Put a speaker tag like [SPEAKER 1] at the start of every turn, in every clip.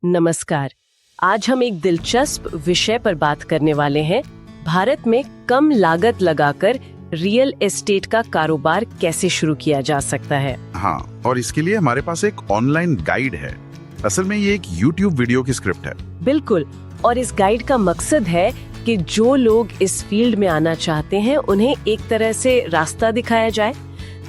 [SPEAKER 1] नमस्कार। आज हम एक दिलचस्प विषय पर बात करने वाले हैं। भारत में कम लागत लगाकर रियल एस्टेट का कारोबार कैसे शुरू किया जा सकता है।
[SPEAKER 2] हाँ, और इसके लिए हमारे पास एक ऑनलाइन गाइड है। असल में ये एक YouTube वीडियो की स्क्रिप्ट है।
[SPEAKER 1] बिल्कुल, और इस गाइड का मकसद है कि जो लोग इस फील्ड में आना चाहते हैं उन्हें एक तरह से रास्ता दिखाया जाए।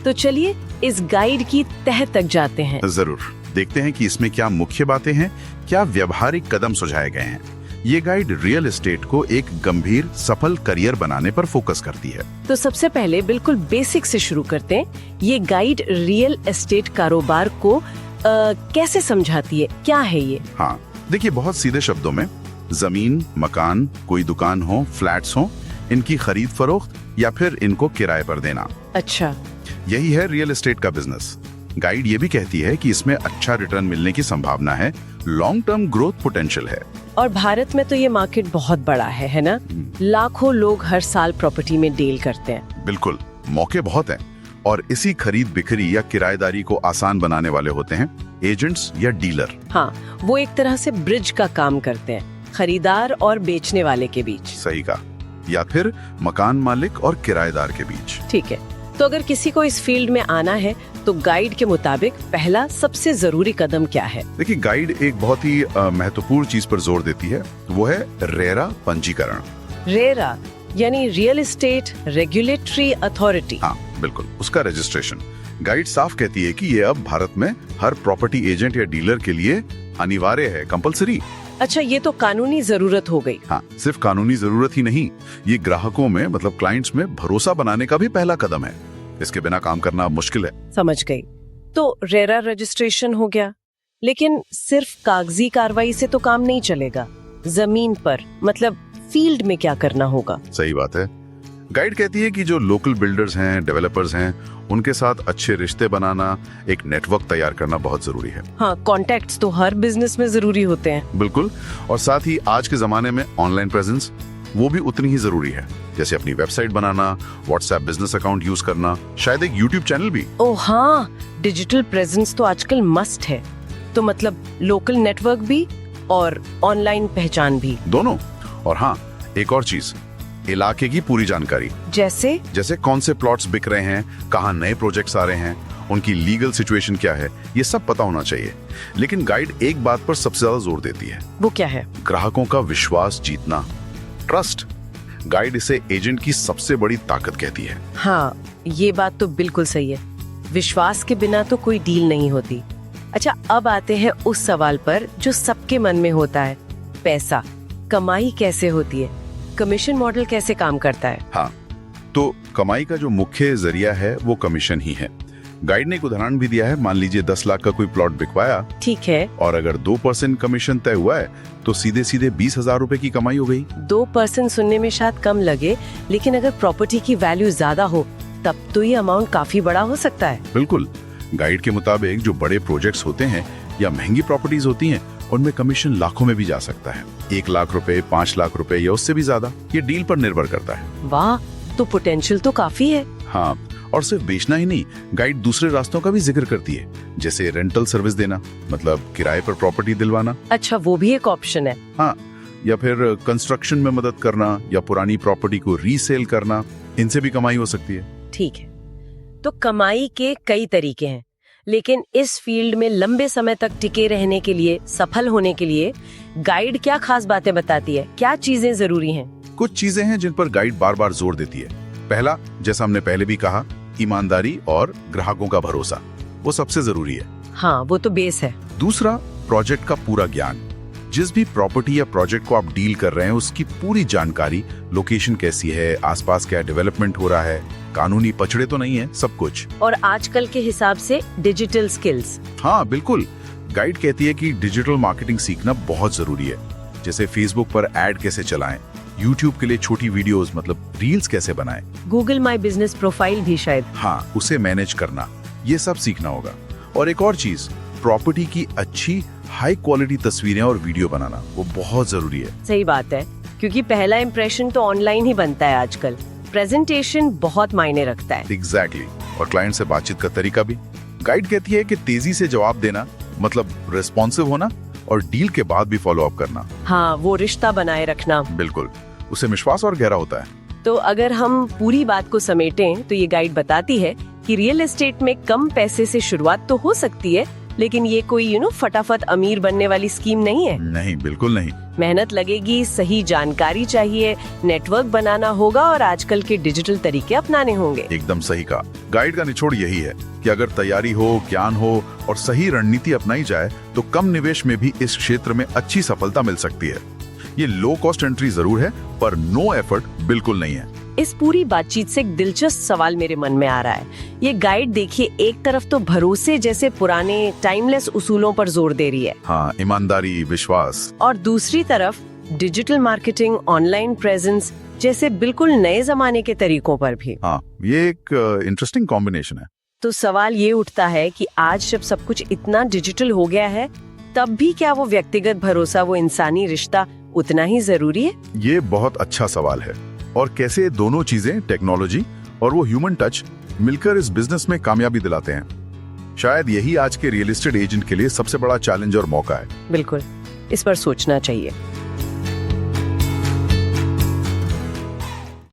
[SPEAKER 1] तो चलिए इस गाइड की तह तक जाते हैं।
[SPEAKER 2] जरूर, देखते हैं कि इसमें क्या मुख्य बातें हैं, क्या व्यवहारिक कदम सुझाए गए हैं। ये गाइड रियल एस्टेट को एक गंभीर सफल करियर बनाने पर फोकस करती है।
[SPEAKER 1] तो सबसे पहले बिल्कुल बेसिक से शुरू करते हैं। ये गाइड रियल एस्टेट कारोबार को कैसे समझाती है, क्या है ये?
[SPEAKER 2] हाँ, देखिए, बहुत सीधे शब्दों में जमीन, मकान, कोई दुकान हो, फ्लैट्स हो, इनकी खरीद फरोख्त या फिर इनको किराए पर देना।
[SPEAKER 1] अच्छा,
[SPEAKER 2] यही है रियल एस्टेट का बिजनेस। गाइड ये भी कहती है कि इसमें अच्छा रिटर्न मिलने की संभावना है, लॉन्ग टर्म ग्रोथ पोटेंशियल है।
[SPEAKER 1] और भारत में तो ये मार्केट बहुत बड़ा है ना? लाखों लोग हर साल प्रॉपर्टी में डील करते हैं।
[SPEAKER 2] बिल्कुल, मौके बहुत हैं और इसी खरीद बिक्री या किराएदारी को आसान बनाने वाले होते हैं एजेंट्स या डीलर।
[SPEAKER 1] हाँ, वो एक तरह से ब्रिज का काम करते हैं, खरीदार और बेचने वाले के बीच।
[SPEAKER 2] सही कहा, या फिर मकान मालिक और किराएदार के बीच।
[SPEAKER 1] ठीक है, तो अगर किसी को इस फील्ड में आना है तो गाइड के मुताबिक पहला सबसे जरूरी कदम क्या है?
[SPEAKER 2] देखिए, गाइड एक बहुत ही महत्वपूर्ण चीज पर जोर देती है, वो है रेरा पंजीकरण।
[SPEAKER 1] रेरा यानी रियल एस्टेट रेगुलेटरी अथॉरिटी।
[SPEAKER 2] हाँ बिल्कुल, उसका रजिस्ट्रेशन। गाइड साफ कहती है कि ये अब भारत में हर प्रॉपर्टी एजेंट या डीलर के लिए अनिवार्य है, कंपलसरी।
[SPEAKER 1] अच्छा, ये तो कानूनी जरूरत हो गई।
[SPEAKER 2] हाँ, सिर्फ कानूनी जरूरत ही नहीं, ये ग्राहकों में मतलब क्लाइंट्स में भरोसा बनाने का भी पहला कदम है। इसके बिना काम करना मुश्किल है।
[SPEAKER 1] समझ गई। तो रेरा रजिस्ट्रेशन हो गया, लेकिन सिर्फ कागजी कार्रवाई से तो काम नहीं चलेगा। जमीन पर मतलब फील्ड में क्या करना होगा?
[SPEAKER 2] सही बात है। गाइड कहती है कि जो लोकल बिल्डर्स हैं, डेवलपर्स हैं, उनके साथ अच्छे रिश्ते बनाना, एक नेटवर्क तैयार करना बहुत जरूरी है।
[SPEAKER 1] हाँ, कॉन्टैक्ट्स तो हर बिजनेस में जरूरी होते हैं।
[SPEAKER 2] बिल्कुल, और साथ ही आज के जमाने में ऑनलाइन प्रेजेंस वो भी उतनी ही जरूरी है, जैसे अपनी वेबसाइट बनाना, व्हाट्सएप बिजनेस अकाउंट यूज करना, शायद एक यूट्यूब चैनल भी।
[SPEAKER 1] ओह हाँ, डिजिटल प्रेजेंस तो आजकल मस्ट है। तो मतलब लोकल नेटवर्क भी और ऑनलाइन पहचान भी,
[SPEAKER 2] दोनों। और हाँ, एक और चीज, इलाके की पूरी जानकारी।
[SPEAKER 1] जैसे
[SPEAKER 2] कौन से प्लॉट्स बिक रहे हैं, कहाँ नए प्रोजेक्ट्स आ रहे हैं, उनकी लीगल सिचुएशन क्या है, ये सब पता होना चाहिए। लेकिन गाइड एक बात पर सबसे ज्यादा जोर देती है।
[SPEAKER 1] वो क्या है?
[SPEAKER 2] ग्राहकों का विश्वास जीतना, ट्रस्ट। गाइड इसे एजेंट की सबसे बड़ी ताकत कहती है।
[SPEAKER 1] हाँ, ये बात तो बिल्कुल सही है। विश्वास के बिना तो कोई डील नहीं होती। अच्छा, अब आते हैं उस सवाल पर जो सबके मन में होता है, पैसा, कमाई कैसे होती है, कमीशन मॉडल कैसे काम करता है?
[SPEAKER 2] हाँ, तो कमाई का जो मुख्य जरिया है वो कमीशन ही है। गाइड ने एक उदाहरण भी दिया है। मान लीजिए 10 लाख का कोई प्लॉट बिकवाया,
[SPEAKER 1] ठीक है,
[SPEAKER 2] और अगर 2% कमीशन तय हुआ है तो सीधे सीधे 20,000 रुपए की कमाई हो गई।
[SPEAKER 1] 2% सुनने में शायद कम लगे, लेकिन अगर प्रॉपर्टी की वैल्यू ज्यादा हो तब तो ये अमाउंट काफी बड़ा हो सकता है।
[SPEAKER 2] बिल्कुल, गाइड के मुताबिक जो बड़े प्रोजेक्ट्स होते हैं या महंगी प्रॉपर्टीज होती हैं, उनमें कमीशन लाखों में भी जा सकता है। 1 लाख रुपए, 5 लाख रुपए या उससे भी ज्यादा, ये डील पर निर्भर करता है।
[SPEAKER 1] वाह, तो पोटेंशियल तो काफी है।
[SPEAKER 2] हाँ, और सिर्फ बेचना ही नहीं, गाइड दूसरे रास्तों का भी जिक्र करती है, जैसे रेंटल सर्विस देना, मतलब किराए पर प्रॉपर्टी दिलवाना।
[SPEAKER 1] अच्छा, वो भी एक ऑप्शन है।
[SPEAKER 2] हाँ, या फिर कंस्ट्रक्शन में मदद करना या पुरानी प्रॉपर्टी को रीसेल करना, इनसे भी कमाई हो सकती है।
[SPEAKER 1] ठीक है, तो कमाई के कई तरीके हैं, लेकिन इस फील्ड में लंबे समय तक टिके रहने के लिए, सफल होने के लिए गाइड क्या खास बातें बताती है, क्या चीजें जरूरी हैं?
[SPEAKER 2] कुछ चीजें हैं जिन पर गाइड बार बार जोर देती है। पहला, जैसा हमने पहले भी कहा, ईमानदारी और ग्राहकों का भरोसा, वो सबसे जरूरी है।
[SPEAKER 1] हाँ, वो तो बेस है।
[SPEAKER 2] दूसरा, प्रोजेक्ट का पूरा ज्ञान। जिस भी प्रॉपर्टी या प्रोजेक्ट को आप डील कर रहे हैं उसकी पूरी जानकारी, लोकेशन कैसी है, आसपास क्या डेवलपमेंट हो रहा है, कानूनी पचड़े तो नहीं है, सब कुछ।
[SPEAKER 1] और आजकल के हिसाब से डिजिटल स्किल्स।
[SPEAKER 2] हाँ बिल्कुल, गाइड कहती है कि डिजिटल मार्केटिंग सीखना बहुत जरूरी है, जैसे फेसबुक पर एड कैसे चलाएं, यूट्यूब के लिए छोटी वीडियोस मतलब रील्स कैसे बनाएं,
[SPEAKER 1] गूगल माई बिजनेस प्रोफाइल भी शायद।
[SPEAKER 2] हाँ, उसे मैनेज करना, ये सब सीखना होगा। और एक और चीज, प्रॉपर्टी की अच्छी हाई क्वालिटी तस्वीरें और वीडियो बनाना, वो बहुत जरूरी है।
[SPEAKER 1] सही बात है, क्योंकि पहला इंप्रेशन तो ऑनलाइन ही बनता है आजकल। प्रेजेंटेशन बहुत मायने रखता है।
[SPEAKER 2] एग्जैक्टली, और क्लाइंट से बातचीत का तरीका भी। गाइड कहती है कि तेजी से जवाब देना, मतलब रिस्पॉन्सिव होना, और डील के बाद भी फॉलो अप करना।
[SPEAKER 1] हाँ, वो रिश्ता बनाए रखना।
[SPEAKER 2] बिल्कुल, उससे विश्वास और गहरा होता है।
[SPEAKER 1] तो अगर हम पूरी बात को समेटें तो ये गाइड बताती है कि रियल एस्टेट में कम पैसे से शुरुआत तो हो सकती है, लेकिन ये कोई फटाफट अमीर बनने वाली स्कीम नहीं है।
[SPEAKER 2] नहीं, बिल्कुल नहीं।
[SPEAKER 1] मेहनत लगेगी, सही जानकारी चाहिए, नेटवर्क बनाना होगा और आजकल के डिजिटल तरीके अपनाने होंगे।
[SPEAKER 2] एकदम सही कहा। गाइड का निचोड़ यही है कि अगर तैयारी हो, ज्ञान हो और सही रणनीति अपनाई जाए तो कम निवेश में भी इस क्षेत्र में अच्छी सफलता मिल सकती है। ये लो कॉस्ट एंट्री जरूर है, पर नो एफर्ट बिल्कुल नहीं है।
[SPEAKER 1] इस पूरी बातचीत से एक दिलचस्प सवाल मेरे मन में आ रहा है। ये गाइड देखिए, एक तरफ तो भरोसे जैसे पुराने टाइमलेस उसूलों पर जोर दे रही है।
[SPEAKER 2] हाँ, ईमानदारी, विश्वास।
[SPEAKER 1] और दूसरी तरफ डिजिटल मार्केटिंग, ऑनलाइन प्रेजेंस जैसे बिल्कुल नए जमाने के तरीकों पर भी।
[SPEAKER 2] हाँ, ये एक इंटरेस्टिंग कॉम्बिनेशन है।
[SPEAKER 1] तो सवाल ये उठता है कि आज जब सब कुछ इतना डिजिटल हो गया है, तब भी क्या वो व्यक्तिगत भरोसा, वो इंसानी रिश्ता उतना ही जरूरी है?
[SPEAKER 2] ये बहुत अच्छा सवाल है। और कैसे दोनों चीजें, टेक्नोलॉजी और वो ह्यूमन टच, मिलकर इस बिजनेस में कामयाबी दिलाते हैं। शायद यही आज के रियल एस्टेट एजेंट के लिए सबसे बड़ा चैलेंज और मौका है।
[SPEAKER 1] बिल्कुल, इस पर सोचना चाहिए।